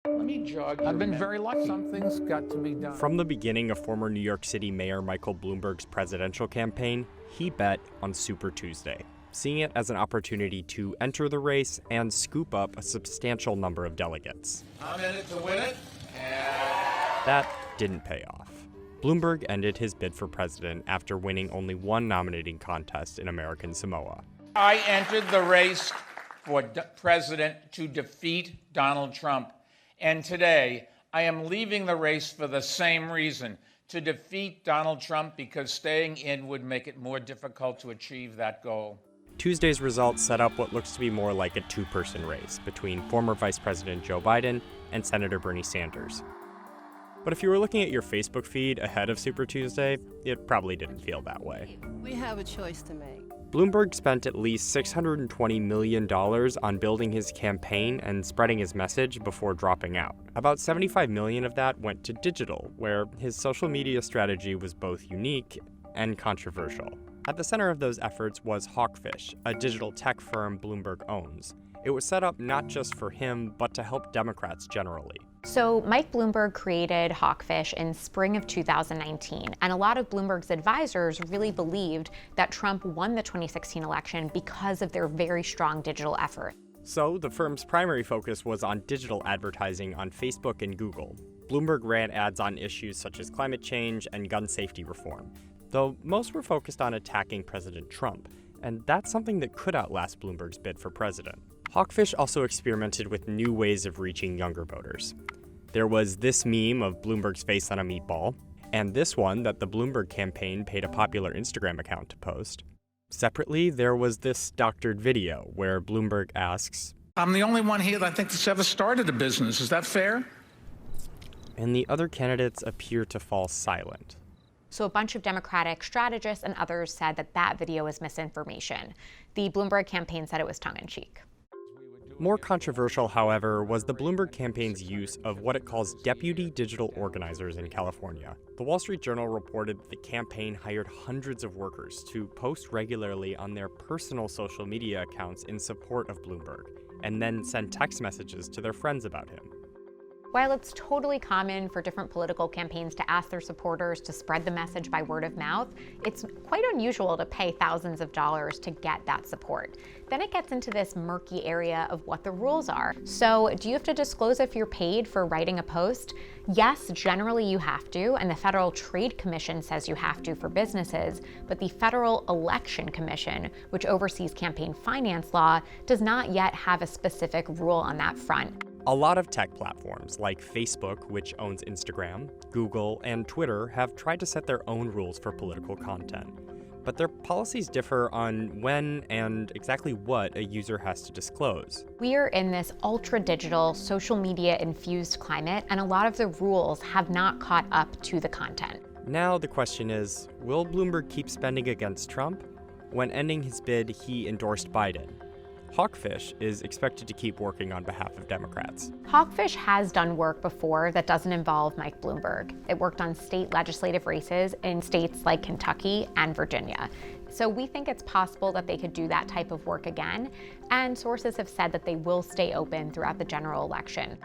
Let me jog your I've been memory. very lucky. Something's got to be done. From the beginning of former New York City Mayor Michael Bloomberg's presidential campaign, he bet on Super Tuesday, seeing it as an opportunity to enter the race and scoop up a substantial number of delegates. I'm in it to win it. That didn't pay off. Bloomberg ended his bid for president after winning only one nominating contest in American Samoa. I entered the race for president to defeat Donald Trump. And today, I am leaving the race for the same reason, to defeat Donald Trump, because staying in would make it more difficult to achieve that goal. Tuesday's results set up what looks to be more like a two-person race between former Vice President Joe Biden and Senator Bernie Sanders. But if you were looking at your Facebook feed ahead of Super Tuesday, it probably didn't feel that way. We have a choice to make. Bloomberg spent at least $620 million on building his campaign and spreading his message before dropping out. About $75 million of that went to digital, where his social media strategy was both unique and controversial. At the center of those efforts was Hawkfish, a digital tech firm Bloomberg owns. It was set up not just for him, but to help Democrats generally. So Mike Bloomberg created Hawkfish in spring of 2019, and a lot of Bloomberg's advisors really believed that Trump won the 2016 election because of their very strong digital effort. So the firm's primary focus was on digital advertising on Facebook and Google. Bloomberg ran ads on issues such as climate change and gun safety reform, though most were focused on attacking President Trump, and that's something that could outlast Bloomberg's bid for president. Hawkfish also experimented with new ways of reaching younger voters. There was this meme of Bloomberg's face on a meatball, and this one that the Bloomberg campaign paid a popular Instagram account to post. Separately, there was this doctored video where Bloomberg asks, I'm the only one here that I think that's ever started a business. Is that fair? and the other candidates appear to fall silent. So a bunch of Democratic strategists and others said that that video was misinformation. The Bloomberg campaign said it was tongue-in-cheek. More controversial, however, was the Bloomberg campaign's use of what it calls deputy digital organizers in California. The Wall Street Journal reported that the campaign hired hundreds of workers to post regularly on their personal social media accounts in support of Bloomberg, and then send text messages to their friends about him. While it's totally common for different political campaigns to ask their supporters to spread the message by word of mouth, it's quite unusual to pay thousands of dollars to get that support. Then it gets into this murky area of what the rules are. So, do you have to disclose if you're paid for writing a post? Yes, generally you have to, and the Federal Trade Commission says you have to for businesses, but the Federal Election Commission, which oversees campaign finance law, does not yet have a specific rule on that front. A lot of tech platforms, like Facebook, which owns Instagram, Google, and Twitter, have tried to set their own rules for political content. But their policies differ on when and exactly what a user has to disclose. We are in this ultra-digital, social media-infused climate, and a lot of the rules have not caught up to the content. Now the question is, will Bloomberg keep spending against Trump? When ending his bid, he endorsed Biden. Hawkfish is expected to keep working on behalf of Democrats. Hawkfish has done work before that doesn't involve Mike Bloomberg. It worked on state legislative races in states like Kentucky and Virginia. So we think it's possible that they could do that type of work again, and sources have said that they will stay open throughout the general election.